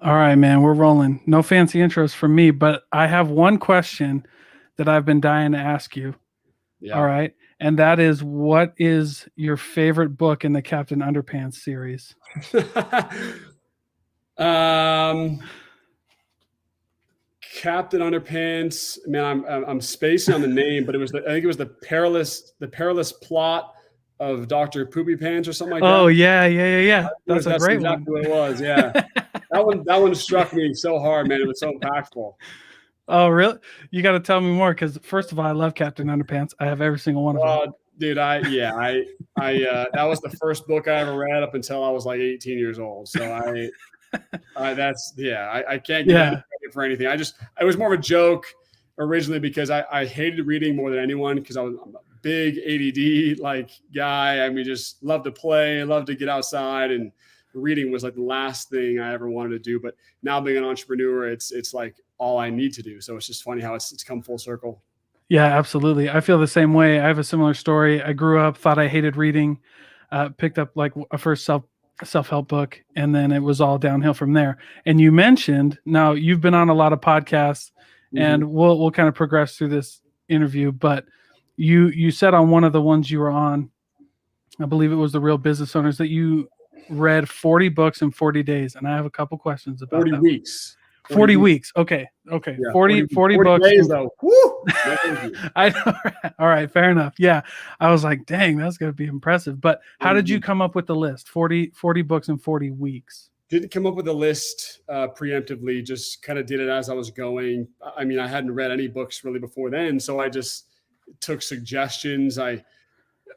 All right, man, we're rolling. No fancy intros from me, but I have one question that I've been dying to ask you. All Yeah. right. And that is, what is your favorite book in the Captain Underpants series? um, Captain Underpants. Man, I'm spacing on the name, but I think it was the perilous plot of Doctor Poopy Pants or something like that. Oh, yeah, yeah, yeah, yeah. That's a That's great one. exactly what it was. Yeah, that one struck me so hard, man. It was so impactful. Oh, really? You got to tell me more because, first of all, I love Captain Underpants. I have every single one of them. Dude, that was the first book I ever read up until I was like 18 years old. So I can't give any Yeah. credit for anything. It was more of a joke originally because I hated reading more than anyone because I'm a big ADD like guy. I mean, just love to play, love to get outside, and reading was like the last thing I ever wanted to do. But now being an entrepreneur, it's like all I need to do. So it's just funny how it's come full circle. Yeah, absolutely. I feel the same way. I have a similar story. I grew up, thought I hated reading, picked up like a first self-help book, and then it was all downhill from there. And you mentioned, now you've been on a lot of podcasts, Mhm. and we'll kind of progress through this interview, but you said on one of the ones you were on, I believe it was the Real Business Owners, that you read 40 books in 40 days, and I have a couple questions about 40 that one. weeks. 40 40 weeks. weeks. Okay. Okay. Yeah, 40 40, 40 40 books days in though. Woo! No, thank you. I know. All right, fair enough. Yeah. I was like, dang, that's going to be impressive. But how 40 did you weeks. come up with the list? 40 books in 40 weeks. Didn't come up with a list preemptively, just kind of did it as I was going. I mean, I hadn't read any books really before then. So I just took suggestions.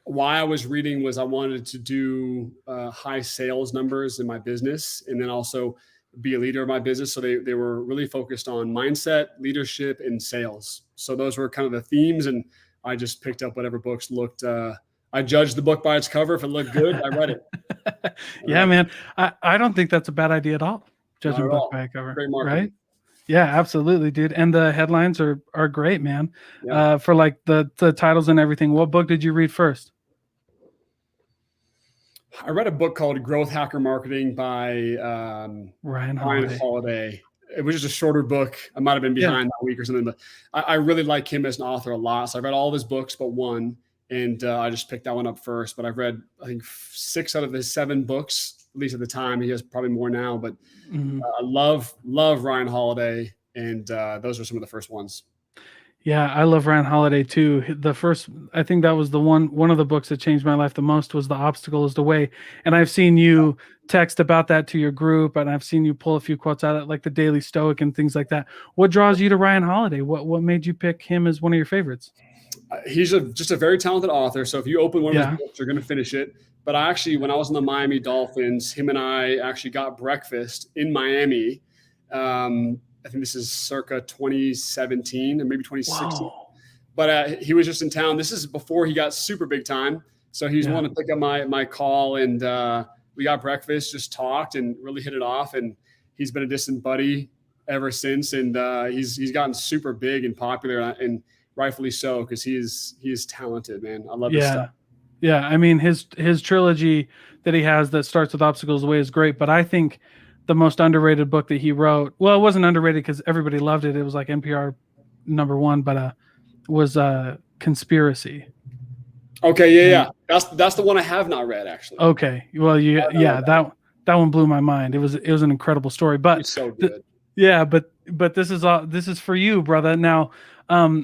Why I was reading was I wanted to do high sales numbers in my business and then also be a leader of my business. So they were really focused on mindset, leadership, and sales. So those were kind of the themes. And I just picked up whatever books looked, I judged the book by its cover. If it looked good, I read it. I Yeah, read it. man. I don't think that's a bad idea at all. Not Judging at book all. by a cover, Great right? marketing. Yeah, absolutely, dude. And the headlines are great, man. Yeah. For like the titles and everything. What book did you read first? I read a book called Growth Hacker Marketing by Ryan Ryan Holiday. Holiday. It was just a shorter book. I might have been Yeah. behind that week or something, but I really like him as an author a lot. So I read all of his books but one, and I just picked that one up first. But I've read, I think, 6 out of his 7 books, at least at the time. He has probably more now, but Mhm. I love Ryan Holiday, and those are some of the first ones. Yeah, I love Ryan Holiday too. The first, I think that was the one of the books that changed my life the most was The Obstacle is the Way. And I've seen you text about that to your group, and I've seen you pull a few quotes out of like the Daily Stoic and things like that. What draws you to Ryan Holiday? What made you pick him as one of your favorites? He's just a very talented author. So if you open one of his Yeah. books, you're going to finish it. But I actually, when I was in the Miami Dolphins, him and I actually got breakfast in Miami. I think this is circa 2017 or maybe 2016. Whoa. But he was just in town. This is before he got super big time. So he was Yeah. willing to pick up my call, and we got breakfast, just talked, and really hit it off. And he's been a distant buddy ever since. And he's gotten super big and popular, and rightfully so, because he is talented, man. I love his stuff. Yeah. Yeah. I mean his trilogy that he has that starts with Obstacles the Way is great, but I think the most underrated book that he wrote, well, it wasn't underrated because everybody loved it. It was like NPR #1, but was Conspiracy. Okay, yeah, And yeah. That's the one I have not read actually. okay, well, I you have not read yeah, that. that one blew my mind. It was an incredible story. But He's so th- good. yeah, but this is for you, brother. Now,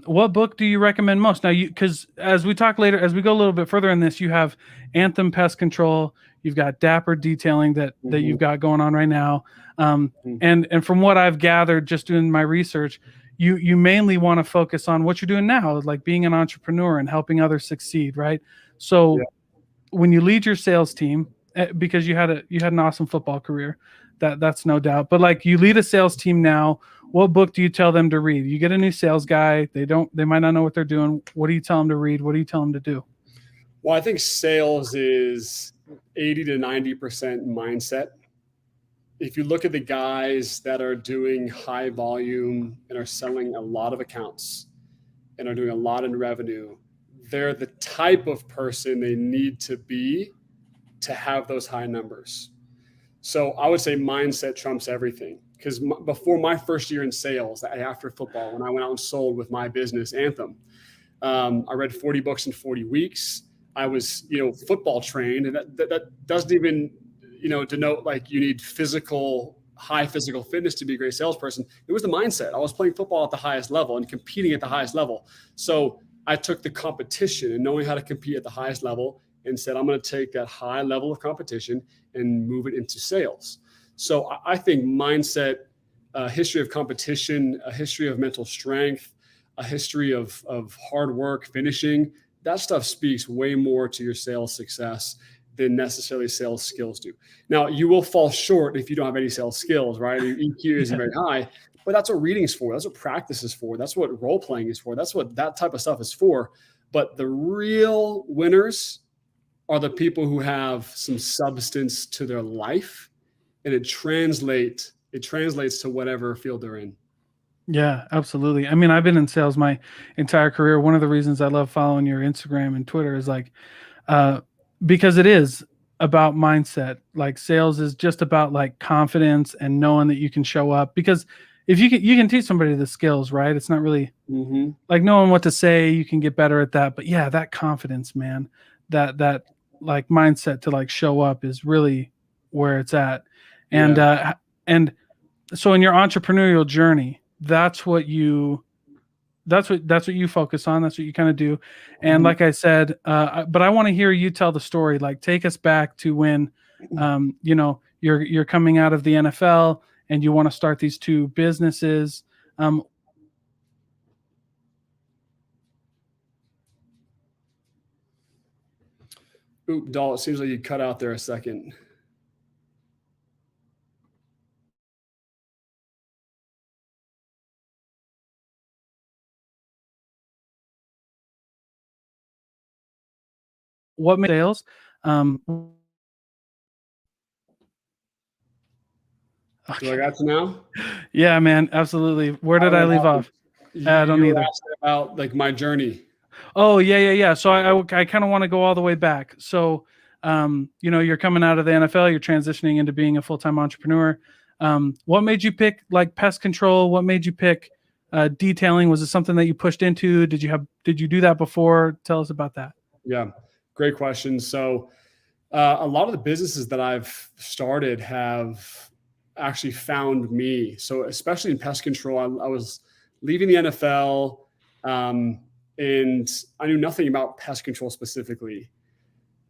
what book do you recommend most? Now, you because as we talk later, as we go a little bit further in this, you have Anthem Pest Control, you've got Dapper Detailing that Mhm, you've got going on right now, mhm. and from what I've gathered, just doing my research, you mainly want to focus on what you're doing now, like being an entrepreneur and helping others succeed, right? Yeah. So when you lead your sales team, because you had an awesome football career, that's no doubt, but like you lead a sales team now, what book do you tell them to read? You get a new sales guy, they might not know what they're doing. What do you tell them to read? What do you tell them to do? Well, I think sales is 80 to 90% mindset. If you look at the guys that are doing high volume and are selling a lot of accounts and are doing a lot in revenue, they're the type of person they need to be to have those high numbers. So I would say mindset trumps everything. because before my first year in sales, after football, when I went out and sold with my business Anthem, I read 40 books in 40 weeks. I was, football trained, and that doesn't even, denote like you need high physical fitness to be a great salesperson. It was the mindset. I was playing football at the highest level and competing at the highest level. So I took the competition and knowing how to compete at the highest level and said, I'm going to take that high level of competition and move it into sales. So I think mindset, a history of competition, a history of mental strength, a history of hard work, finishing, that stuff speaks way more to your sales success than necessarily sales skills do. Now, you will fall short if you don't have any sales skills, right? Your EQ isn't very high, but that's what reading's for. That's what practice is for. That's what role playing is for. That's what that type of stuff is for. But the real winners are the people who have some substance to their life, and it translates to whatever field they're in. Yeah, absolutely. I mean, I've been in sales my entire career. One of the reasons I love following your Instagram and Twitter is like, because it is about mindset. Like sales is just about like confidence and knowing that you can show up. Because if you can teach somebody the skills, right? It's not really like knowing what to say. You can get better at that. But yeah, that confidence, man, that like mindset to like show up is really where it's at. And and so in your entrepreneurial journey, that's what you focus on. That's what you kind of do. And like I said, but I want to hear you tell the story. Like take us back to when, you're coming out of the NFL and you want to start these two businesses. Doll, it seems like you cut out there a second. What made sales? Do I got you now? Yeah, man, absolutely. Where did I leave off? I don't either. About like my journey. Oh, yeah. So I kind of want to go all the way back. So, you're coming out of the NFL, you're transitioning into being a full-time entrepreneur. What made you pick like pest control? What made you pick detailing? Was it something that you pushed into? Did you do that before? Tell us about that. Yeah, great question. So, a lot of the businesses that I've started have actually found me. So, especially in pest control, I was leaving the NFL, and I knew nothing about pest control specifically,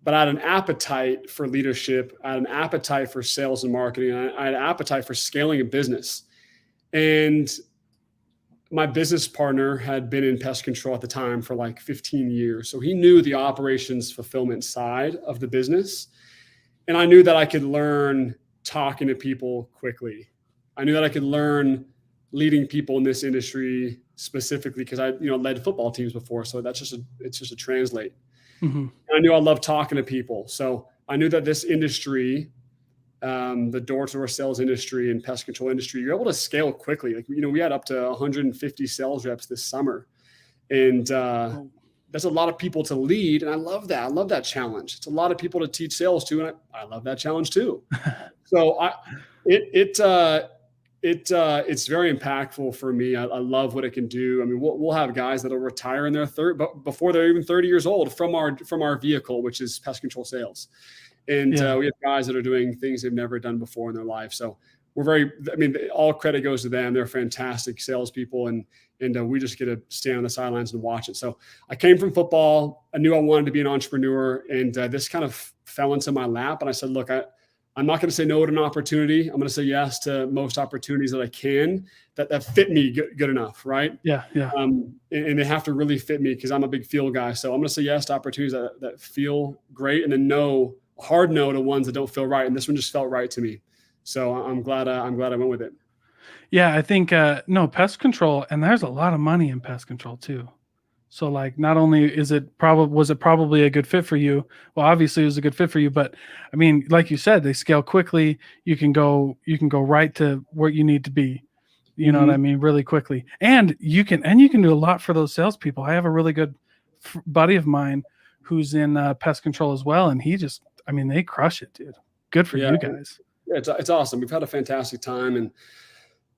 but I had an appetite for leadership. I had an appetite for sales and marketing. I had an appetite for scaling a business. And my business partner had been in pest control at the time for like 15 years. So he knew the operations fulfillment side of the business. And I knew that I could learn talking to people quickly. I knew that I could learn leading people in this industry specifically because I, led football teams before. So it's just a translate. I knew I loved talking to people. So I knew that this industry, the door-to-door sales industry and pest control industry, you're able to scale quickly. Like, we had up to 150 sales reps this summer. And that's a lot of people to lead. And I love that. I love that challenge. It's a lot of people to teach sales to. And I love that challenge too. So it's very impactful for me. I love what it can do. I mean, we'll have guys that'll retire in their but before they're even 30 years old from our vehicle, which is pest control sales. And we have guys that are doing things they've never done before in their life. So all credit goes to them. They're fantastic salespeople, and we just get to stand on the sidelines and watch it. So I came from football. I knew I wanted to be an entrepreneur, and this kind of fell into my lap. And I said, look, I'm not going to say no to an opportunity. I'm going to say yes to most opportunities that I can that fit me good enough, right? Yeah. And they have to really fit me because I'm a big feel guy. So I'm going to say yes to opportunities that feel great, and then hard no to ones that don't feel right. And this one just felt right to me. So I'm glad I went with it. Yeah, I think pest control, and there's a lot of money in pest control too. So like, not only was it probably a good fit for you? Well, obviously it was a good fit for you, but I mean, like you said, they scale quickly. You can go right to where you need to be. You know what I mean? Really quickly. And you can do a lot for those salespeople. I have a really good buddy of mine who's in pest control as well. And they crush it, dude. Good for you guys. Yeah, it's awesome. We've had a fantastic time. And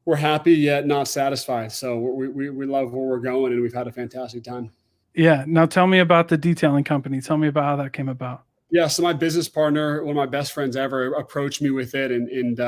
we're happy yet not satisfied. So we love where we're going, and we've had a fantastic time. Yeah. Now tell me about the detailing company. Tell me about how that came about. Yeah. So my business partner, one of my best friends ever, approached me with it, and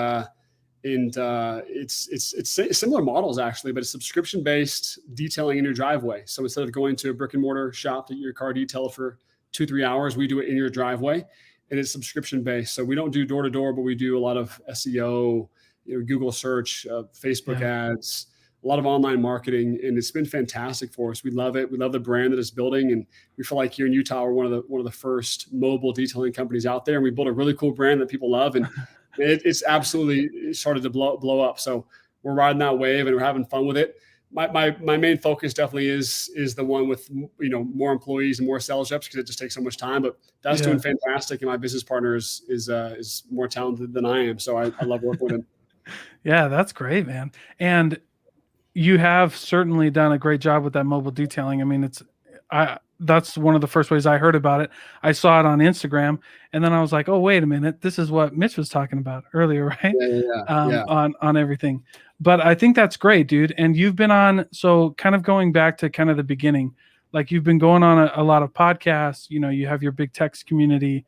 it's similar models actually, but it's subscription based detailing in your driveway. So instead of going to a brick and mortar shop to get your car detailed for 2-3 hours, we do it in your driveway, and it's subscription based. So we don't do door to door, but we do a lot of SEO, Google search, Facebook ads, a lot of online marketing, and it's been fantastic for us. We love it. We love the brand that it's building, and we feel like here in Utah, we're one of the first mobile detailing companies out there, and we built a really cool brand that people love, and it's absolutely started to blow up. So we're riding that wave, and we're having fun with it. My main focus definitely is the one with more employees and more sales reps, because it just takes so much time. But that's doing fantastic, and my business partner is more talented than I am, so I love working with him. Yeah, that's great, man. And you have certainly done a great job with that mobile detailing. I mean, that's one of the first ways I heard about it. I saw it on Instagram, and then I was like, oh, wait a minute. This is what Mitch was talking about earlier, right? Yeah. On everything. But I think that's great, dude. And you've been on, so kind of going back to kind of the beginning, like you've been going on a lot of podcasts, you have your big text community.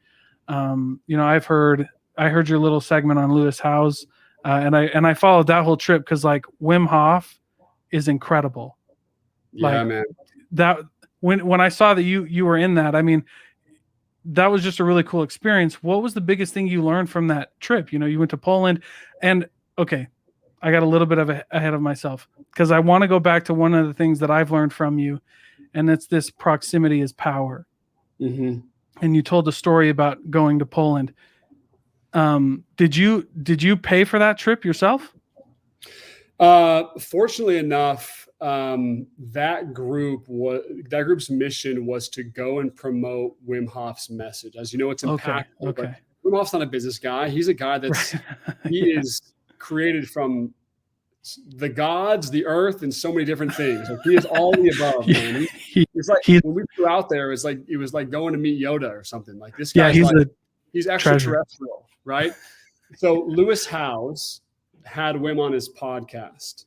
I heard your little segment on Lewis Howes, and I followed that whole trip because like Wim Hof is incredible. Yeah, man. That when I saw that you were in that, I mean, that was just a really cool experience. What was the biggest thing you learned from that trip? You went to Poland, and okay, I got a little bit ahead of myself because I want to go back to one of the things that I've learned from you, and it's this proximity is power. Mm-hmm. And you told a story about going to Poland. Did you pay for that trip yourself? Fortunately enough, that group's mission was to go and promote Wim Hof's message. As you know, it's impactful. Okay. Wim Hof's not a business guy. He's a guy that's he is created from the gods, the earth, and so many different things. Like, he is all the above, man. It's like when we flew out there, it was like going to meet Yoda or something. Like, this guy's he's extraterrestrial, right? So Lewis Howes had Wim on his podcast.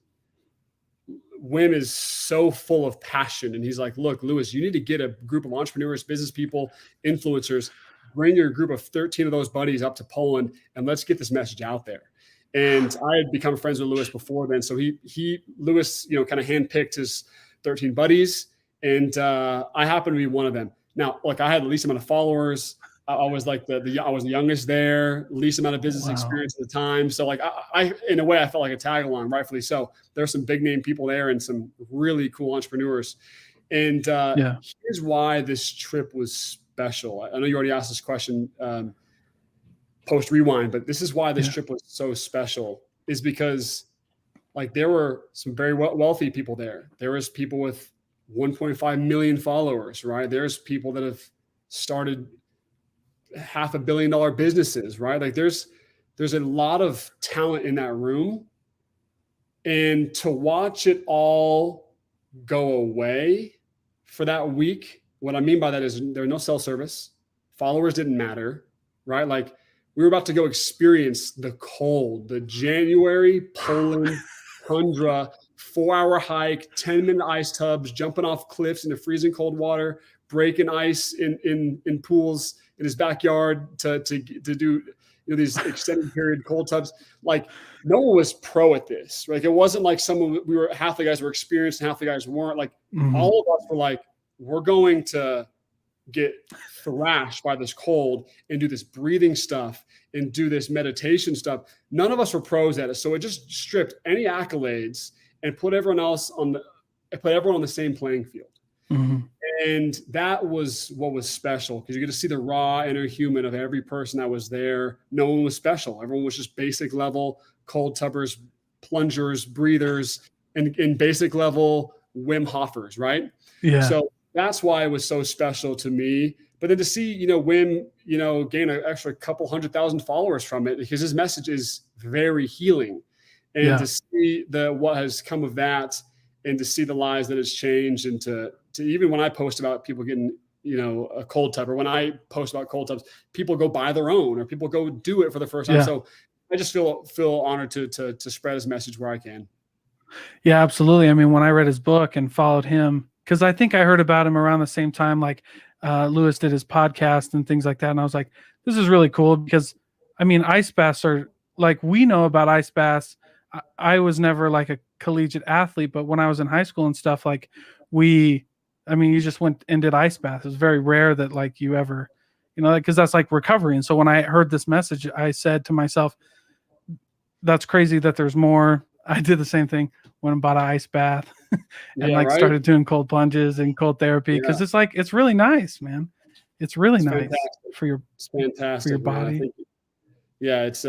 Wim is so full of passion, and he's like, look, Lewis, you need to get a group of entrepreneurs, business people, influencers, bring your group of 13 of those buddies up to Poland, and let's get this message out there. And I had become friends with Lewis before then. So Lewis, kind of handpicked his 13 buddies, and I happened to be one of them. Now, like, I had the least amount of followers. I was like I was the youngest there, least amount of business experience at the time. So like I in a way I felt like a tag along, rightfully so. There's some big name people there and some really cool entrepreneurs. And here's why this trip was special. I know you already asked this question post rewind, but this is why this trip was so special, is because like there were some very wealthy people there. There was people with 1.5 million followers, right? There's people that have started $500 million businesses, right? Like there's a lot of talent in that room, and to watch it all go away for that week. What I mean by that is there was no cell service. Followers didn't matter, right? Like, we were about to go experience the cold, the January Poland tundra, 4-hour hike, 10-minute ice tubs, jumping off cliffs into freezing cold water, breaking ice in pools in his backyard to do these extended period cold tubs. Like, no one was pro at this. Like, it wasn't like half the guys were experienced and half the guys weren't. Like, all of us were like, we're going to get thrashed by this cold and do this breathing stuff and do this meditation stuff. None of us were pros at it. So it just stripped any accolades and put everyone on the same playing field. Mm-hmm. And that was what was special, because you get to see the raw inner human of every person that was there. No one was special. Everyone was just basic level cold tubbers, plungers, breathers, and basic level Wim Hofers, right? Yeah. So that's why it was so special to me. But then to see, Wim, gain an extra couple 100,000 followers from it, because his message is very healing. And to see what has come of that, and to see the lives that it's changed, and to even when I post about people getting, a cold tub, or when I post about cold tubs, people go buy their own, or people go do it for the first time. So I just feel honored to spread his message where I can. Yeah, absolutely. I mean, when I read his book and followed him, because I think I heard about him around the same time, like Lewis did his podcast and things like that. And I was like, this is really cool because, I mean, ice baths are like, we know about ice baths. I was never like a collegiate athlete, but when I was in high school and stuff, like I mean, you just went and did ice baths. It was very rare that like you ever, because that's like recovery. And so when I heard this message, I said to myself, that's crazy that there's more. I did the same thing, went and bought an ice bath and Yeah, like right. started doing cold plunges and cold therapy Yeah, because it's like it's really nice, man. It's really it's nice fantastic. for your It's fantastic, man. I body. think, yeah, it's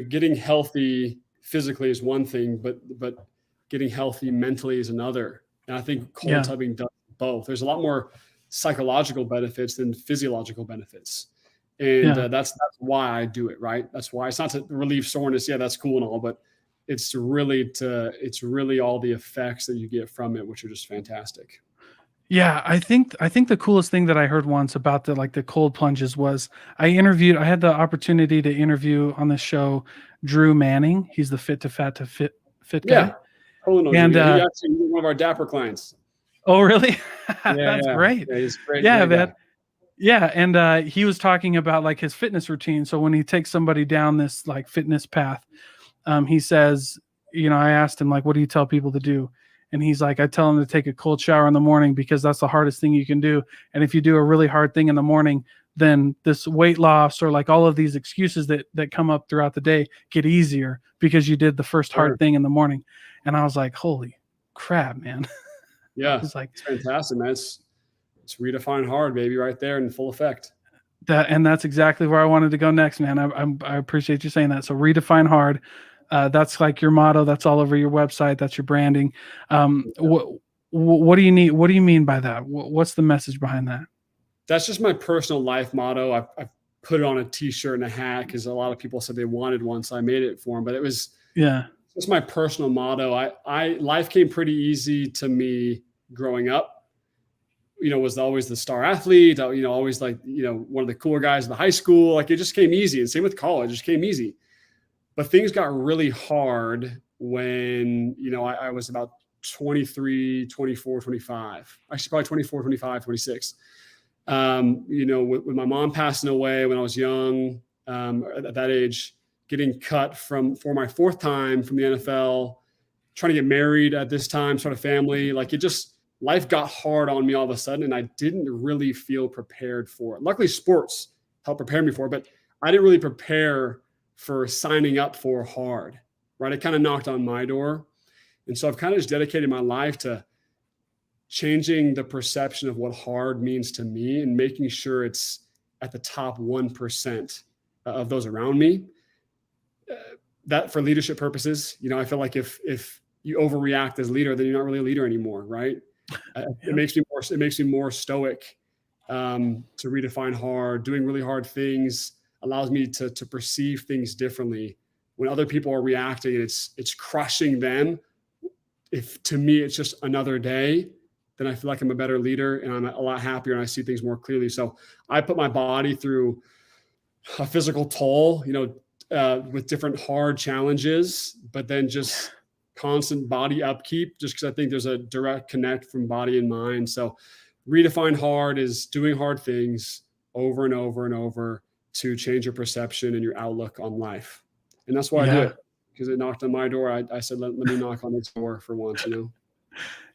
getting healthy physically is one thing, but getting healthy mentally is another. And I think cold Yeah, tubbing does both. There's a lot more psychological benefits than physiological benefits. And yeah. that's why I do it, right? That's why it's not to relieve soreness. Yeah, that's cool and all, but it's really all the effects that you get from it, which are just fantastic. Yeah, I think the coolest thing that I heard once about the cold plunges was I had the opportunity to interview on the show Drew Manning. He's the Fit to Fat to Fit guy. Yeah, totally knows you. And Yeah, he actually he's one of our Dapper clients. oh really? Yeah, That's yeah, great. yeah. He's a Yeah, great man. guy. Yeah, and he was talking about like his fitness routine. So when he takes somebody down this like fitness path, he says, I asked him like, what do you tell people to do? And he's like, I tell them to take a cold shower in the morning because that's the hardest thing you can do. And if you do a really hard thing in the morning, then this weight loss or like all of these excuses that come up throughout the day get easier because you did the first Sure. hard thing in the morning. And I was like, holy crap, man. I Yeah, was like, it's fantastic, man. It's redefine hard, baby, right there in full effect. and that's exactly where I wanted to go next, man. I appreciate you saying that. So redefine hard. That's like your motto. That's all over your website. That's your branding. What do you need? What do you mean by that? What's the message behind that? That's just my personal life motto. I've put it on a T-shirt and a hat because a lot of people said they wanted one, so I made it for them. But it was Yeah. just my personal motto. I life came pretty easy to me growing up. Was always the star athlete. Always like one of the cooler guys in the high school. Like it just came easy, and same with college. It just came easy. But things got really hard when I was about 23, 24, 25. Actually, probably 24, 25, 26. With my mom passing away when I was young, at that age, getting cut for my fourth time from the NFL, trying to get married at this time, sort of family, like life got hard on me all of a sudden, and I didn't really feel prepared for it. Luckily, sports helped prepare me for it, but I didn't really prepare for signing up for hard, right? It kind of knocked on my door. And so I've kind of just dedicated my life to changing the perception of what hard means to me and making sure it's at the top 1% of those around me. That for leadership purposes, I feel like if you overreact as a leader, then you're not really a leader anymore, right? It makes me more stoic, to redefine hard. Doing really hard things allows me to perceive things differently. When other people are reacting and it's crushing them, if to me it's just another day, then I feel like I'm a better leader and I'm a lot happier and I see things more clearly. So I put my body through a physical toll, with different hard challenges, but then just constant body upkeep, just because I think there's a direct connect from body and mind. So redefine hard is doing hard things over and over and over to change your perception and your outlook on life. And that's why I do it, because it knocked on my door. I said, let me knock on its door for once,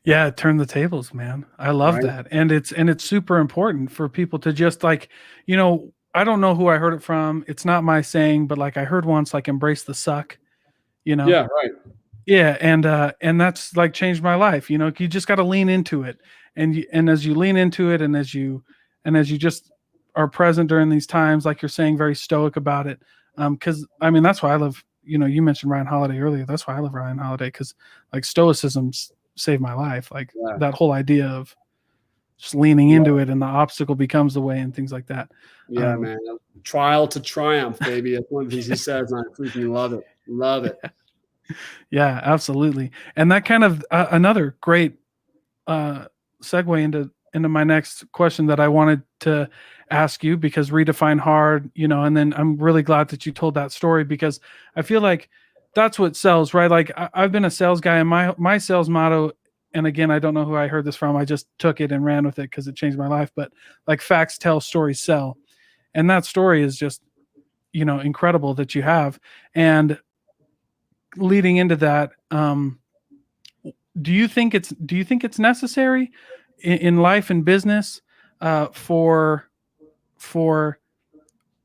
Yeah, turn the tables, man. I love Right? that. And it's super important for people to just like, I don't know who I heard it from. It's not my saying, but like I heard once, like embrace the suck, you know? Yeah, right. Yeah. And that's like changed my life. You just got to lean into it. And as you lean into it and as you just are present during these times, like you're saying, very stoic about it. Cause I mean, that's why I love, you mentioned Ryan Holiday earlier. That's why I love Ryan Holiday. Cause like stoicism's saved my life. Like that whole idea of just leaning into it and the obstacle becomes the way and things like that. Yeah, man. Trial to triumph, baby. That's one of the things he says, and I freaking love it. Love it. Yeah, absolutely. And that kind of another great segue into into my next question that I wanted to ask you, because redefine hard, and then I'm really glad that you told that story, because I feel like that's what sells, right? Like I've been a sales guy, and my sales motto, and again, I don't know who I heard this from. I just took it and ran with it because it changed my life. But like, facts tell, stories sell. And that story is just, incredible that you have. And leading into that, do you think it's necessary in life and business, for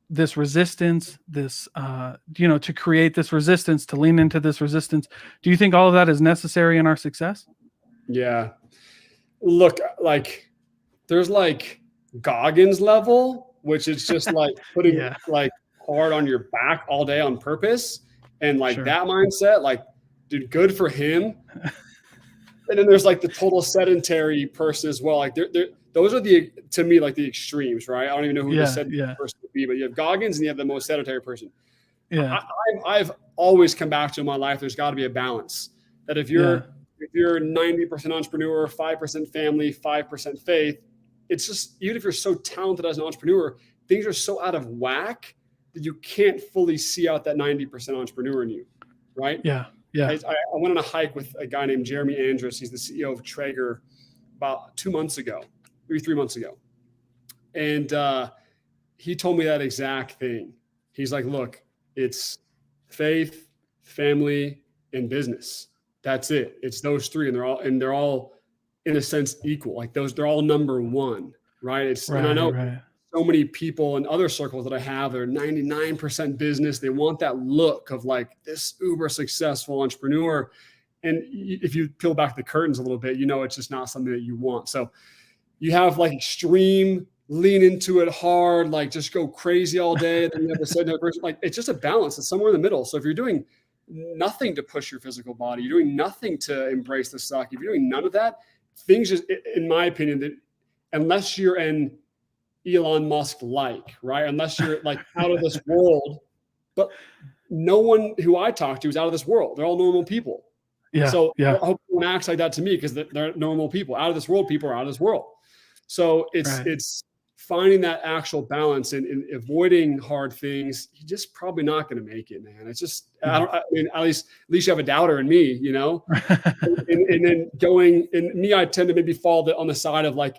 this resistance, this, to create this resistance, to lean into this resistance? Do you think all of that is necessary in our success? Yeah. Look, like there's like Goggins level, which is just like putting Yeah, like hard on your back all day on purpose. And like sure. that mindset, like, dude, good for him. And then there's like the total sedentary person as well. Like those are to me, like the extremes, right? I don't even know who the sedentary person would be, but you have Goggins and you have the most sedentary person. Yeah. I've always come back to in my life, there's got to be a balance. That if you're 90% entrepreneur, 5% family, 5% faith, it's just, even if you're so talented as an entrepreneur, things are so out of whack that you can't fully see out that 90% entrepreneur in you, right? Yeah. Yeah. I went on a hike with a guy named Jeremy Andrus. He's the CEO of Traeger about 2 months ago, maybe 3 months ago. And he told me that exact thing. He's like, look, it's faith, family, and business. That's it. It's those three. And they're all in a sense equal. Like they're all number one, right? And I know so many people in other circles that I have, they're 99% business. They want that look of like this uber successful entrepreneur. And if you peel back the curtains a little bit, it's just not something that you want. So you have like extreme, lean into it hard, like just go crazy all day. And then you have the secondary person. Like it's just a balance. It's somewhere in the middle. So if you're doing nothing to push your physical body, you're doing nothing to embrace the suck, if you're doing none of that, things just, in my opinion, that unless you're an Elon Musk right? Unless you're like out of this world, but no one who I talk to is out of this world. They're all normal people. Yeah. So I hope no one acts like that to me, because they're normal people. Out of this world, people are out of this world. So it's finding that actual balance and avoiding hard things. You're just probably not going to make it, man. It's just, I mean, at least you have a doubter in me, and then going, and me, I tend to maybe fall on the side of like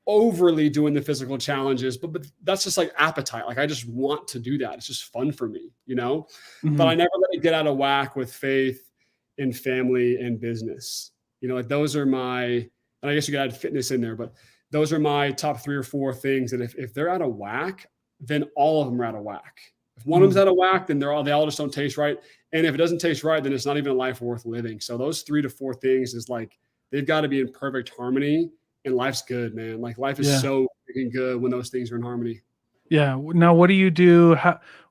overly doing the physical challenges, but that's just like appetite. Like I just want to do that. It's just fun for me, Mm-hmm. But I never let it get out of whack with faith and family and business. Like those are and I guess you could add fitness in there, but those are my top 3 or 4 things. And if they're out of whack, then all of them are out of whack. If one of them's out of whack, then they all just don't taste right. And if it doesn't taste right, then it's not even a life worth living. So those 3 to 4 things is like, they've got to be in perfect harmony. And life's good, man. Like life is so freaking good when those things are in harmony. Yeah. Now, what do you do?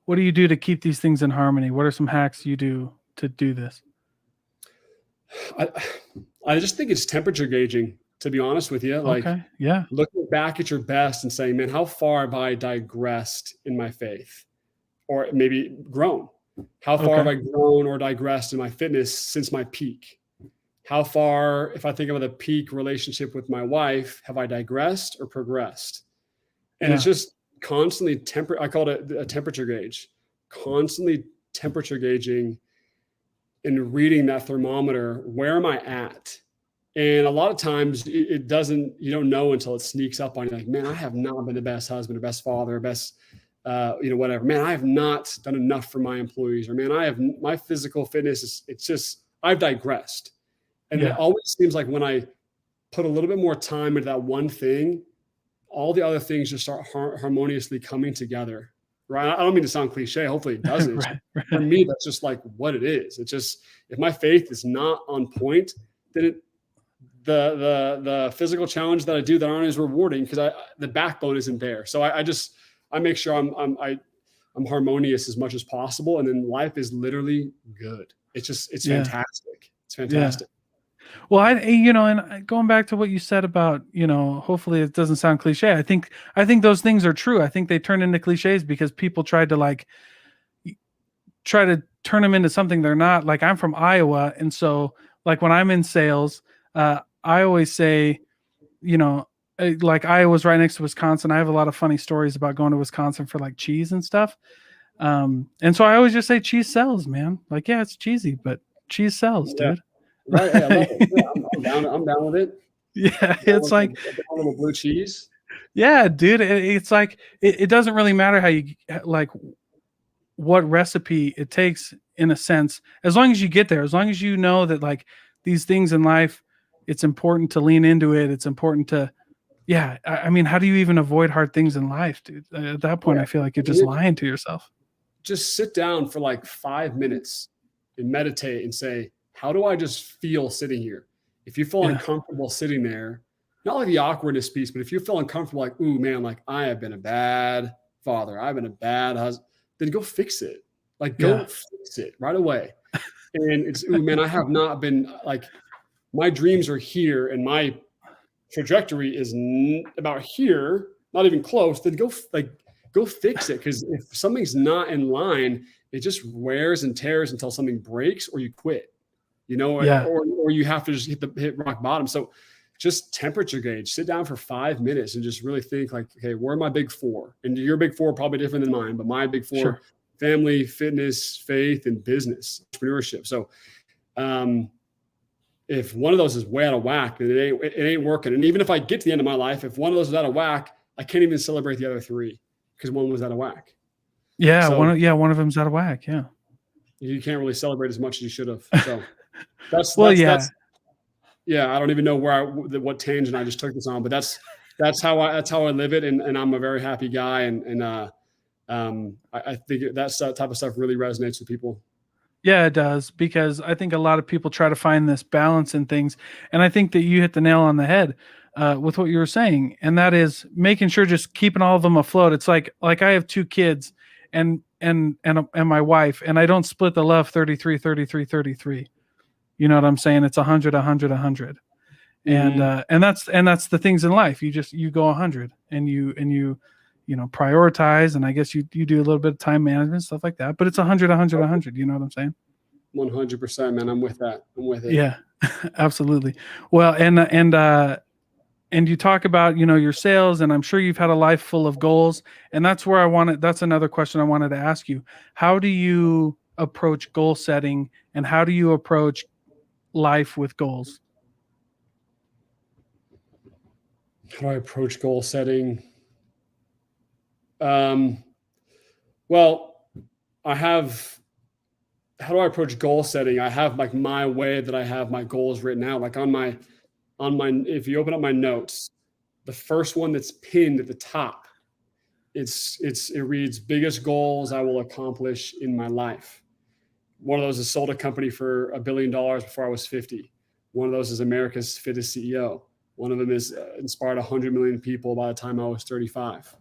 What do you do to keep these things in harmony? What are some hacks you do to do this? I just think it's temperature gauging, to be honest with you. Like, looking back at your best and saying, man, how far have I digressed in my faith, or maybe grown? How far have I grown or digressed in my fitness since my peak? How far, if I think about the peak relationship with my wife, have I digressed or progressed? And it's just constantly I call it a temperature gauge, constantly temperature gauging and reading that thermometer. Where am I at? And a lot of times you don't know until it sneaks up on you. Like, man, I have not been the best husband or best father or best, whatever. Man, I have not done enough for my employees, or man, my physical fitness I've digressed. And it always seems like when I put a little bit more time into that one thing, all the other things just start harmoniously coming together, right? I don't mean to sound cliche. Hopefully it doesn't. Right. For me, that's just like what it is. It's just, if my faith is not on point, then the physical challenge that I do that aren't as rewarding, because the backbone isn't there. So I make sure I'm harmonious as much as possible. And then life is literally good. It's fantastic. It's fantastic. Well, and going back to what you said about, hopefully it doesn't sound cliche. I think those things are true. I think they turn into cliches because people tried to try to turn them into something they're not. Like, I'm from Iowa. And so like when I'm in sales, I always say, like Iowa's right next to Wisconsin. I have a lot of funny stories about going to Wisconsin for like cheese and stuff. And so I always just say cheese sells, man. Like, yeah, it's cheesy, but cheese sells, Yeah, dude. right. Hey, I love it. Yeah, I'm down. I'm down with it. Yeah, Down it's with like, a little blue cheese. yeah, dude. It's like it doesn't really matter how you like what recipe it takes in a sense, as long as you get there, as long as you know that like these things in life, it's important to lean into it. It's important to, yeah. I mean, how do you even avoid hard things in life, dude? At that point, Yeah. I feel like you're I just mean, lying to yourself. just sit down for like 5 minutes and meditate and say, how do I just feel sitting here? If you feel Yeah, uncomfortable sitting there, not like the awkwardness piece, but if you feel uncomfortable, like, ooh, man, like I have been a bad father, I've been a bad husband, then go fix it. Like, go yeah, fix it right away. And it's, ooh, man, I have not been like, my dreams are here and my trajectory is about here, not even close, then go fix it. Because if something's not in line, it just wears and tears until something breaks or you quit. yeah, Or you have to just hit rock bottom. So just temperature gauge, sit down for 5 minutes and just really think like, okay, where are my big four? And your big four are probably different than mine, but my big four: sure. family, fitness, faith, and business, entrepreneurship. So um, if one of those is way out of whack, then it ain't working. And even if I get to the end of my life, if one of those is out of whack, I can't even celebrate the other three because one was out of whack. Yeah, So one of them's out of whack. Yeah. you can't really celebrate as much as you should have. So that's Well, that's yeah, that's yeah. I don't even know what tangent I just took this on, but that's how I live it, and I'm a very happy guy, I think that type of stuff really resonates with people. yeah, it does because I think a lot of people try to find this balance in things, and I think that you hit the nail on the head with what you were saying, and that is making sure just keeping all of them afloat. It's like I have two kids and my wife, and I don't split the love 33, 33, 33. You know what I'm saying? It's 100, 100, 100. Mm-hmm. And that's the things in life. You go 100 and you know prioritize, and I guess you do a little bit of time management stuff like that, but it's 100, 100, 100. You know what I'm saying? 100%, man. I'm with that. I'm with it. Yeah, absolutely. Well, and you talk about your sales, and I'm sure you've had a life full of goals, and that's another question I wanted to ask you. How do you approach goal setting, and how do you approach life with goals? How do I approach goal setting? Um, well, I have. How do I approach goal setting? I have like my way that I have my goals written out. Like on my. If you open up my notes, the first one that's pinned at the top, it reads biggest goals I will accomplish in my life. One of those is sold a company for $1 billion before I was 50. One of those is America's fittest CEO. One of them is inspired 100 million people by the time I was 35.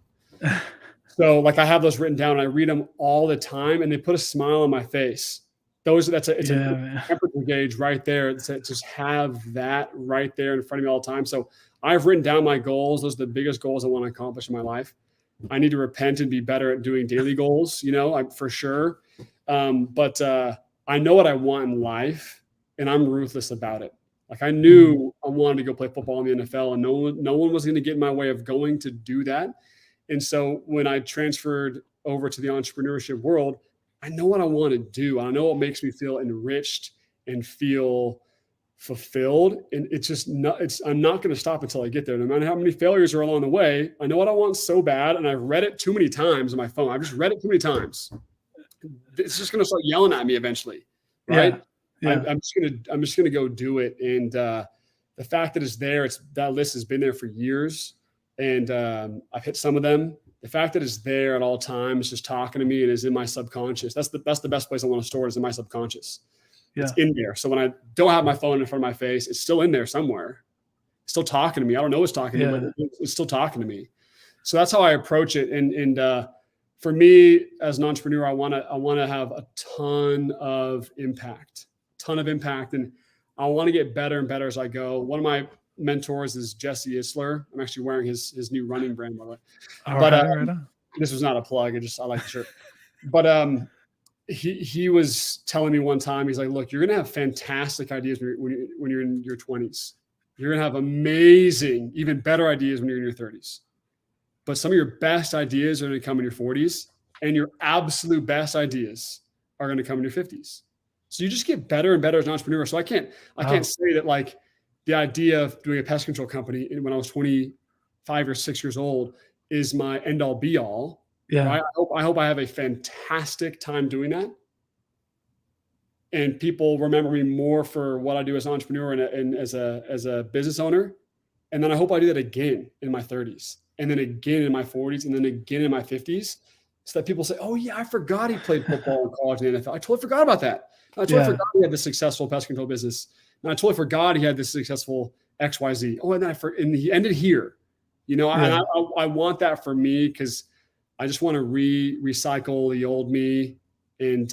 So like I have those written down and I read them all the time and they put a smile on my face. It's a Yeah, man. temperature gauge right there. To just have that right there in front of me all the time. So I've written down my goals. Those are the biggest goals I want to accomplish in my life. I need to repent and be better at doing daily goals, for sure. But I know what I want in life and I'm ruthless about it. Like I Mhm. knew I wanted to go play football in the NFL and no one was going to get in my way of going to do that. And so when I transferred over to the entrepreneurship world, I know what I want to do. I know what makes me feel enriched and feel fulfilled. And it's just not, I'm not going to stop until I get there. No matter how many failures are along the way, I know what I want so bad. And I've read it too many times on my phone. I've just read it too many times. It's just going to start yelling at me eventually. Yeah, Right. yeah, I'm just going to go do it. And the fact that it's there, that list has been there for years and I've hit some of them. The fact that it's there at all times, just talking to me and is in my subconscious. That's the best place I want to store it is in my subconscious. It's yeah, in there. So when I don't have my phone in front of my face, it's still in there somewhere. It's still talking to me. I don't know what's talking to me, yeah, but it's still talking to me. So that's how I approach it. And for me as an entrepreneur, I want to have a ton of impact, and I want to get better and better as I go. One of my mentors is Jesse Isler. I'm actually wearing his new running brand, by the way. all But right, right on. this was not a plug. I like the shirt. But he was telling me one time, he's like, look, you're gonna have fantastic ideas when you're in your 20s. You're going to have amazing, even better ideas when you're in your 30s. But some of your best ideas are going to come in your 40s, and your absolute best ideas are going to come in your 50s. So you just get better and better as an entrepreneur. So I can't say that like the idea of doing a pest control company when I was 25 or 6 years old is my end all be all. Yeah. Right? I hope I have a fantastic time doing that. And people remember me more for what I do as an entrepreneur and as a business owner. And then I hope I do that again in my 30s, and then again in my 40s, and then again in my 50s, so that people say, oh yeah, I forgot he played football in college and NFL. I totally forgot about that. I totally forgot he had this successful pest control business. And I totally forgot he had this successful XYZ. Oh, and then and he ended here. You know, and I want that for me, because I just want to recycle the old me and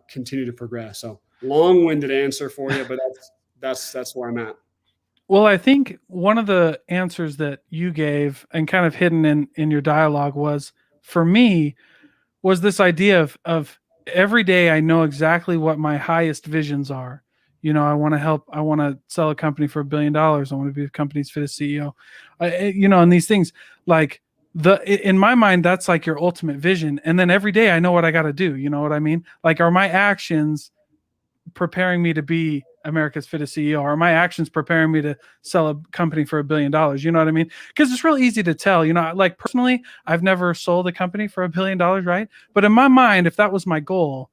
continue to progress. So long-winded answer for you, but that's where I'm at. Well, I think one of the answers that you gave and kind of hidden in your dialogue was, for me, was this idea of every day I know exactly what my highest visions are. You know, I want to sell a company for $1 billion. I want to be the company's fittest CEO. You know, and these things, like, in my mind, that's like your ultimate vision. And then every day I know what I got to do. You know what I mean? Like, are my actions preparing me to be America's fittest CEO? Are my actions preparing me to sell a company for $1 billion? You know what I mean? Because it's real easy to tell. You know, like personally, I've never sold a company for $1 billion, right? But in my mind, if that was my goal,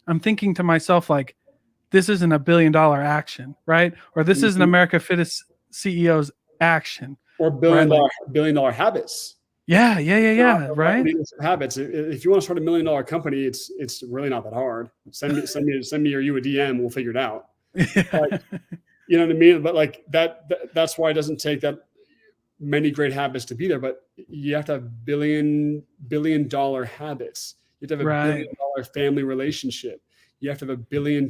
I'm thinking to myself, like, this isn't $1 billion action, right? Or this isn't America fittest CEO's action. Or billion dollar habits. Yeah. Right. Leadership habits. If you want to start $1 million company, it's really not that hard. Send me or you a DM. We'll figure it out. Like, you know what I mean? But like that's why it doesn't take that many great habits to be there. But you have to have billion dollar habits. You have to have a $1 billion family relationship. You have to have a $1 billion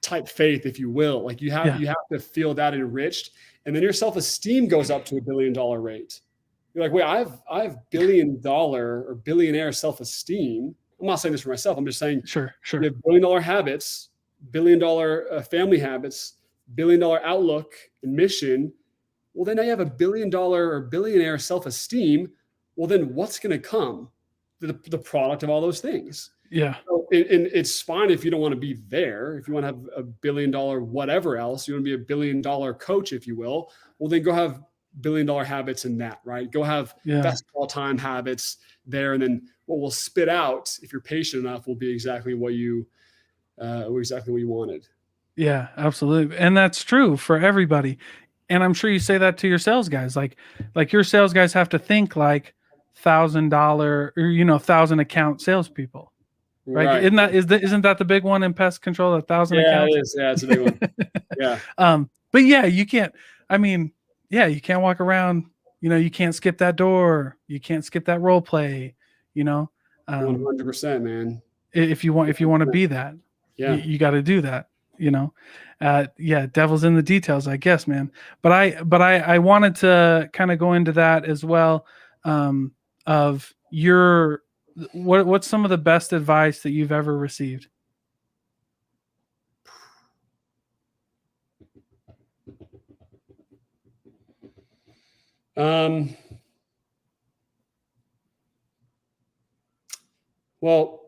type faith, if you will. Like you have to feel that enriched, and then your self-esteem goes up to $1 billion rate. You're like, wait, I have $1 billion or billionaire self-esteem. I'm not saying this for myself. I'm just saying, sure. You have $1 billion habits, $1 billion family habits, $1 billion outlook and mission. Well, then now you have $1 billion or billionaire self-esteem. Well, then what's going to come? The product of all those things. Yeah. So, and it's fine if you don't want to be there. If you want to have $1 billion whatever else, you want to be $1 billion coach, if you will. Well, then go have $1 billion habits in that, right? Go have best of all time habits there, and then what will spit out, if you're patient enough, will be exactly what you wanted. Yeah, absolutely, and that's true for everybody. And I'm sure you say that to your sales guys. Like your sales guys have to think like $1,000 or 1,000 account salespeople. Right? Isn't that the big one in pest control? 1,000 accounts. It is. Yeah, it's a big one. Yeah. But yeah, you can't. I mean, yeah, you can't walk around. You know, you can't skip that door. You can't skip that role play. You know, 100%, man. If you want to be that, you got to do that. You know, devil's in the details, I guess, man. But I wanted to kind of go into that as well. Of your what's some of the best advice that you've ever received? Well,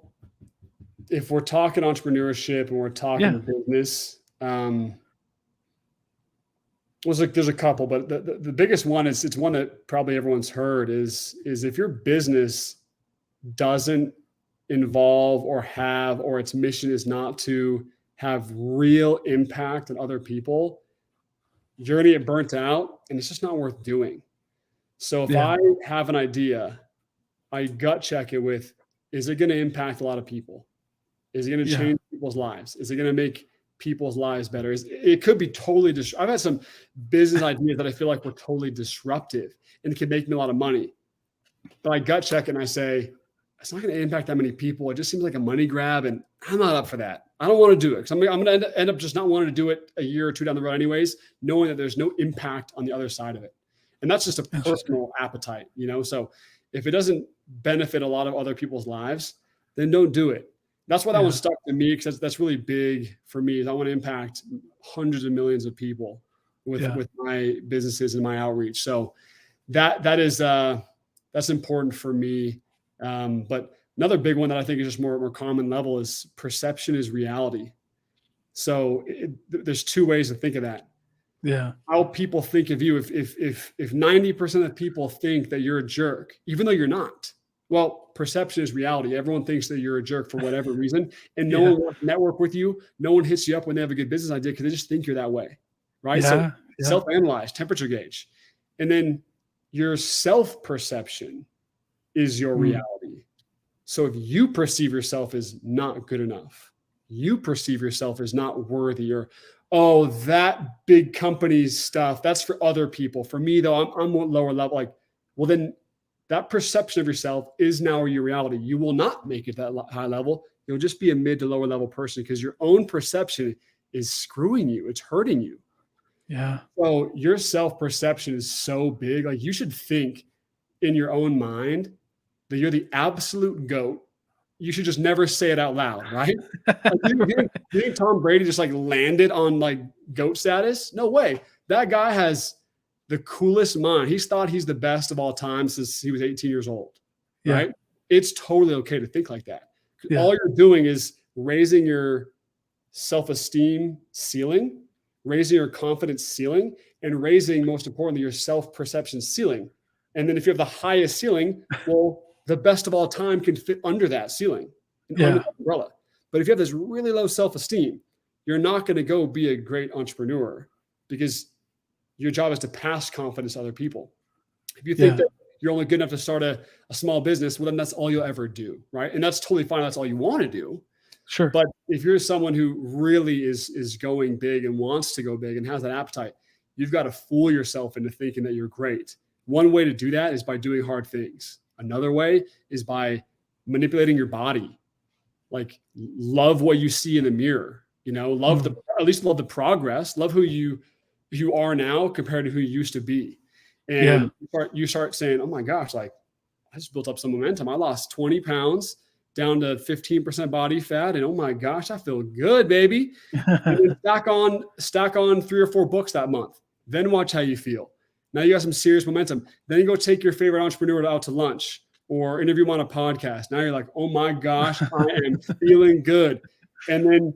if we're talking entrepreneurship and we're talking business, there's a couple, but the biggest one is, it's one that probably everyone's heard, is if your business doesn't involve or its mission is not to have real impact on other people, you're going to get burnt out, and it's just not worth doing. So if I have an idea, I gut check it with, is it going to impact a lot of people? Is it going to change people's lives? Is it going to make people's lives better? It could be totally I've had some business ideas that I feel like were totally disruptive and it could make me a lot of money. But I gut check it and I say, it's not going to impact that many people. It just seems like a money grab, and I'm not up for that. I don't want to do it, because I'm going to end up just not wanting to do it a year or two down the road anyways, knowing that there's no impact on the other side of it. And that's just a personal appetite, you know? So if it doesn't benefit a lot of other people's lives, then don't do it. That's why that one stuck to me, because that's really big for me, is I want to impact hundreds of millions of people. with my businesses and my outreach. So that's important for me. But another big one that I think is just more common level is perception is reality. So there's two ways to think of that. Yeah. How people think of you. If 90% of people think that you're a jerk, even though you're not, well, perception is reality. Everyone thinks that you're a jerk for whatever reason, and no one wants to network with you. No one hits you up when they have a good business idea because they just think you're that way, right? So self-analyze, temperature gauge, and then your self-perception is your reality. So if you perceive yourself as not good enough, you perceive yourself as not worthy, or, oh, that big company's stuff, that's for other people. For me, though, I'm lower level. Like, well, then that perception of yourself is now your reality. You will not make it that high level. You'll just be a mid to lower level person because your own perception is screwing you. It's hurting you. Yeah. So your self-perception is so big. Like, you should think in your own mind that you're the absolute GOAT. You should just never say it out loud, right? Like, you think Tom Brady just like landed on like GOAT status? No way. That guy has the coolest mind. He's thought he's the best of all time since he was 18 years old, right? It's totally okay to think like that. All you're doing is raising your self-esteem ceiling, raising your confidence ceiling, and raising, most importantly, your self-perception ceiling. And then if you have the highest ceiling, well, the best of all time can fit under that ceiling, under that umbrella. But if you have this really low self-esteem, you're not going to go be a great entrepreneur because your job is to pass confidence to other people. If you think that you're only good enough to start a small business, well, then that's all you'll ever do, right? And that's totally fine. That's all you want to do. Sure. But if you're someone who really is going big and wants to go big and has that appetite, you've got to fool yourself into thinking that you're great. One way to do that is by doing hard things. Another way is by manipulating your body. Like, love what you see in the mirror, at least love the progress, love who you are now compared to who you used to be. And you start saying, oh my gosh, like, I just built up some momentum. I lost 20 pounds down to 15% body fat. And oh my gosh, I feel good, baby. And then stack on 3 or 4 books that month. Then watch how you feel. Now you got some serious momentum. Then you go take your favorite entrepreneur out to lunch or interview him on a podcast. Now you're like, oh my gosh, I am feeling good. And then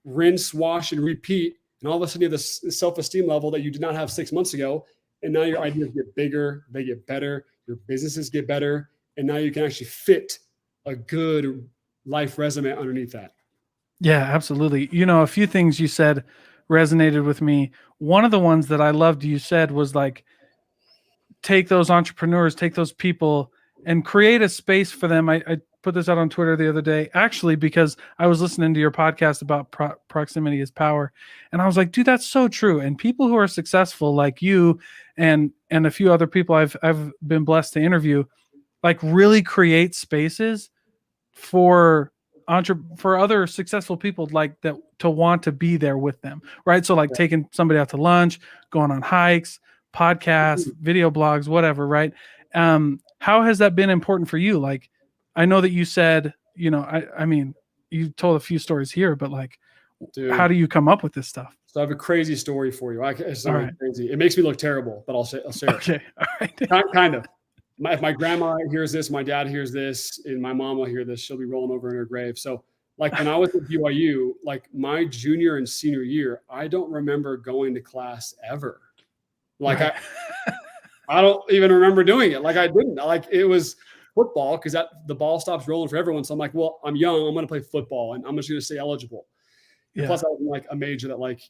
rinse, wash, and repeat. And all of a sudden you have this self-esteem level that you did not have 6 months ago. And now your ideas get bigger, they get better, your businesses get better. And now you can actually fit a good life resume underneath that. Yeah, absolutely. A few things you said resonated with me. One of the ones that I loved you said was like, take those entrepreneurs, take those people and create a space for them. I put this out on Twitter the other day, actually, because I was listening to your podcast about proximity is power. And I was like, dude, that's so true. And people who are successful like you and a few other people I've been blessed to interview, like, really create spaces for other successful people like that to want to be there with them, right? So like taking somebody out to lunch, going on hikes, podcasts, video blogs, whatever, right? How has that been important for you? Like, I know that you said, I mean, you told a few stories here, but like, dude, how do you come up with this stuff? So I have a crazy story for you. It's not crazy. It makes me look terrible, but I'll share it. Okay, all right. Kind of. If my grandma hears this, my dad hears this, and my mom will hear this, she'll be rolling over in her grave. So like when I was at BYU, like my junior and senior year, I don't remember going to class ever. Like I don't even remember doing it. Like I didn't. Like it was football because the ball stops rolling for everyone. So I'm like, well, I'm young. I'm going to play football and I'm just going to stay eligible. And plus I was in like a major that like,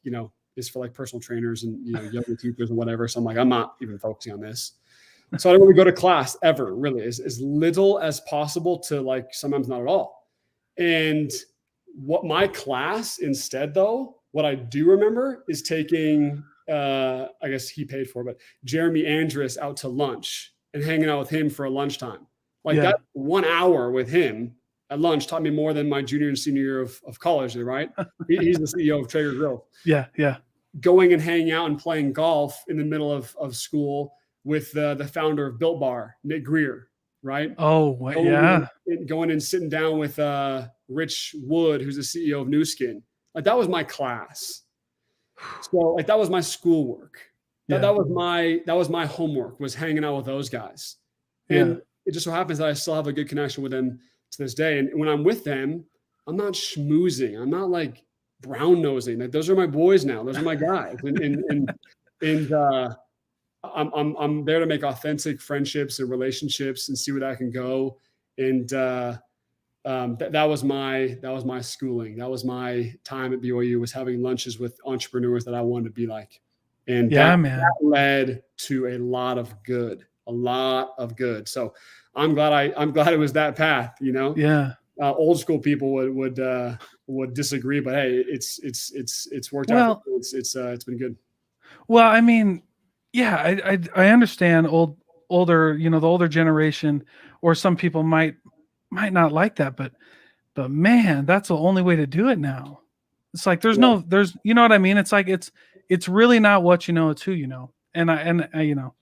is for like personal trainers and, yoga teachers and whatever. So I'm like, I'm not even focusing on this. So I don't really go to class ever, really, as little as possible to like sometimes not at all. And what my class instead, though, what I do remember is taking, I guess he paid for, but Jeremy Andrus out to lunch and hanging out with him for a lunchtime. Like that 1 hour with him at lunch taught me more than my junior and senior year of college, right? He's the CEO of Traeger Grill. Yeah, yeah. Going and hanging out and playing golf in the middle of school with the founder of Built Bar, Nick Greer, right? Oh, going and sitting down with Rich Wood, who's the CEO of New Skin. Like that was my class. So like that was my schoolwork. That Yeah. that was my homework, was hanging out with those guys. Yeah. And it just so happens that I still have a good connection with them to this day. And when I'm with them, I'm not schmoozing. I'm not like brown nosing. Like those are my boys now. Those are my guys. And I'm there to make authentic friendships and relationships and see where that can go. And that was my schooling. That was my time at BYU, was having lunches with entrepreneurs that I wanted to be like, and Yeah, man. that led to a lot of good, So I'm glad it was that path. Yeah. Old school people would disagree, but hey, it's worked out. Well, It's been good. well, I mean, yeah, I understand older, the older generation, or some people might not like that, but man, that's the only way to do it now. It's like Yeah. there's you know what I mean? It's like it's really not what you know, it's who you know. And Your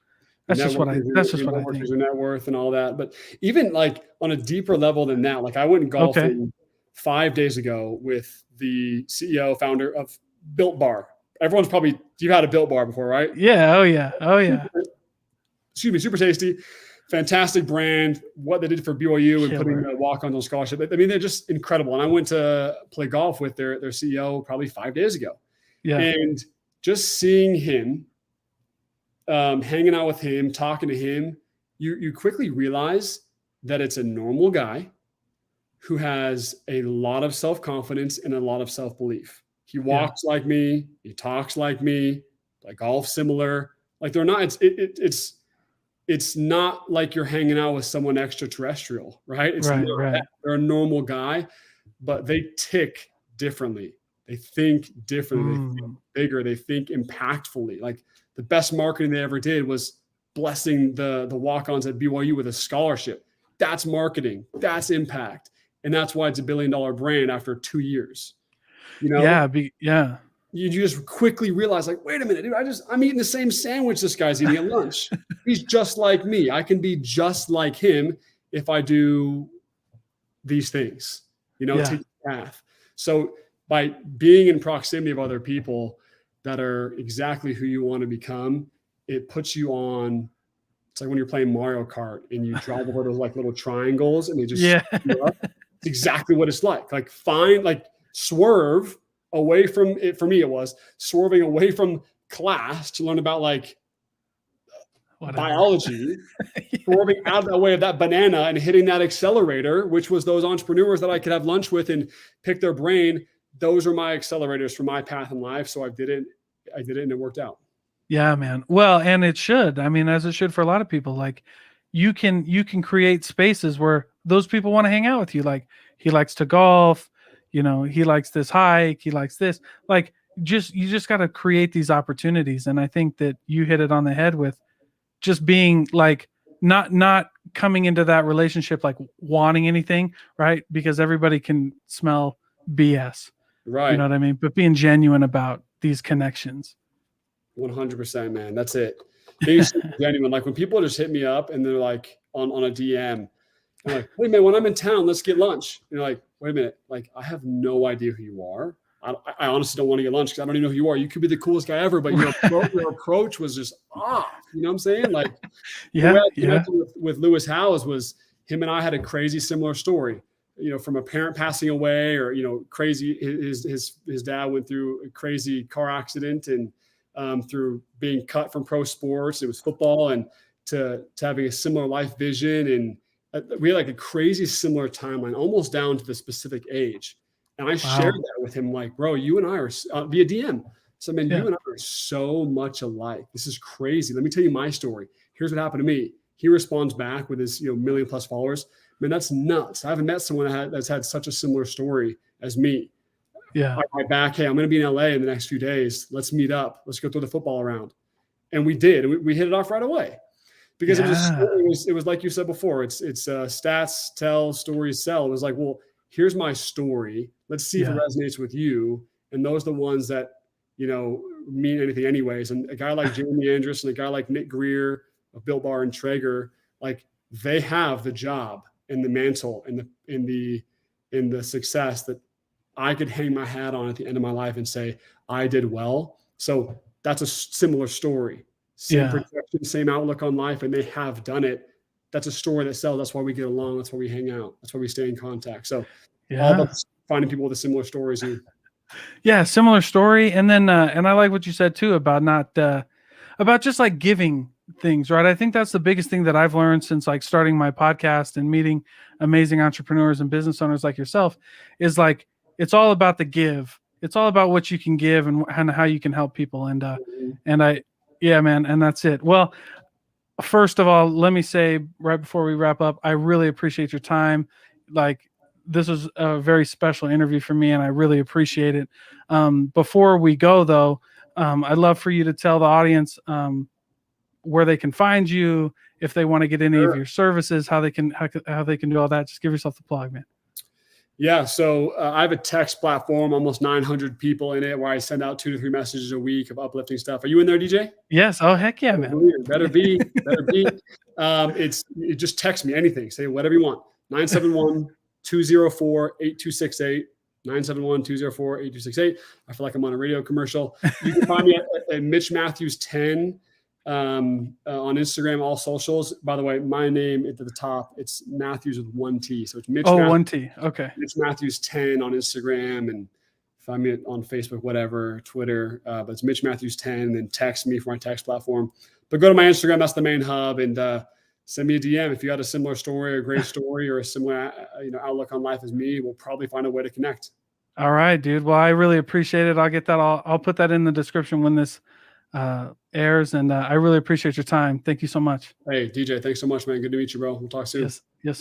that's just your what I network think. is your net worth and all that. But even like on a deeper level than that, like I went Okay. golfing 5 days ago with the CEO, founder of Built Bar. Everyone's probably, you've had a Built Bar before, right? Yeah, oh yeah. Oh yeah. Excuse me, super tasty, fantastic brand. What they did for BYU and putting Killer. the walk-ons on scholarship. I mean, they're just incredible. And I went to play golf with their CEO probably 5 days ago. Yeah. And just seeing him, hanging out with him, talking to him, you quickly realize that it's a normal guy who has a lot of self-confidence and a lot of self-belief. He walks like me, he talks like me, like golf similar. Like they're not, it's not like you're hanging out with someone extraterrestrial, right? It's Right, not right. that. They're a normal guy, but they tick differently. They think differently. They think bigger. They think impactfully. Like the best marketing they ever did was blessing the walk-ons at BYU with a scholarship. That's marketing. That's impact. And that's why it's $1 billion brand after 2 years. Yeah, You just quickly realize, like, wait a minute, dude, I'm eating the same sandwich this guy's eating at lunch. He's just like me. I can be just like him if I do these things, take the path. So by being in proximity of other people that are exactly who you want to become, it puts you on. It's like when you're playing Mario Kart and you drive over those like little triangles and they just it's exactly what it's like. Like swerve away from it. For me, it was swerving away from class to learn about like biology, swerving out of the way of that banana and hitting that accelerator, which was those entrepreneurs that I could have lunch with and pick their brain. Those are my accelerators for my path in life. So I did it and it worked out. Yeah, man. Well, and it should. I mean, as it should for a lot of people. Like you can create spaces where those people want to hang out with you. Like he likes to golf, he likes this hike, he likes this. Like you just got to create these opportunities. And I think that you hit it on the head with just being like not coming into that relationship like wanting anything, right? Because everybody can smell BS. Right. You know what I mean? But being genuine about these connections. 100%, man. That's it. Being genuine. Like when people just hit me up and they're like on a DM, I'm like, hey man, when I'm in town, let's get lunch. And you're like, wait a minute. Like, I have no idea who you are. I honestly don't want to get lunch because I don't even know who you are. You could be the coolest guy ever, but your approach was just off. You know what I'm saying? Like, the way I connected with Lewis Howes was him and I had a crazy similar story. From a parent passing away, or crazy. His dad went through a crazy car accident, and through being cut from pro sports, it was football, and to having a similar life vision, and we had like a crazy similar timeline, almost down to the specific age. And I shared that with him, like, bro, you and I are via DM. So, man, you and I are so much alike. This is crazy. Let me tell you my story. Here's what happened to me. He responds back with his, 1 million+ followers. Man, that's nuts. I haven't met someone that's had such a similar story as me. Yeah. I write back, hey, I'm going to be in LA in the next few days. Let's meet up. Let's go throw the football around. And we did. We hit it off right away. Because it was like you said before, it's stats tell, stories sell. It was like, well, here's my story. Let's see if it resonates with you. And those are the ones that, mean anything anyways. And a guy like Jeremy Andrus and a guy like Nick Greer of Built Bar and Traeger, like they have the job and the mantle and the success that I could hang my hat on at the end of my life and say, I did well. So that's a similar story. Same projection, same outlook on life, and they have done it. That's a story that sells. That's why we get along. That's why we hang out. That's why we stay in contact. So all about finding people with a similar story as you. Yeah, similar story. And then and I like what you said too about not about just like giving things, right? I think that's the biggest thing that I've learned since like starting my podcast and meeting amazing entrepreneurs and business owners like yourself is like it's all about the give. It's all about what you can give and how you can help people. And I yeah, man, and that's it. Well, first of all, let me say right before we wrap up, I really appreciate your time. Like this was a very special interview for me, and I really appreciate it. Before we go, though, I'd love for you to tell the audience where they can find you, if they want to get any of your services, how they can do all that. Just give yourself the plug, man. Yeah, so I have a text platform, almost 900 people in it, where I send out 2 to 3 messages a week of uplifting stuff. Are you in there, DJ? Yes. Oh, heck yeah, man. Better be. You just text me anything. Say whatever you want. 971-204-8268. 971-204-8268. I feel like I'm on a radio commercial. You can find me at Mitch Mathews 10 on Instagram, all socials. By the way, my name at the top, it's Mathews with 1 T. So it's Mitch. Oh, Mathews, 1 T. Okay. Mitch Mathews 10 on Instagram, and find me on Facebook, whatever, Twitter. But it's Mitch Mathews 10, and then text me for my text platform. But go to my Instagram, that's the main hub, and send me a DM if you got a similar story, or a great story, or a similar outlook on life as me. We'll probably find a way to connect. All right, dude. Well, I really appreciate it. I'll get that. I'll put that in the description when this airs, and I really appreciate your time. Thank you so much. Hey, DJ, thanks so much, man. Good to meet you, bro. We'll talk soon. Yes. Yes.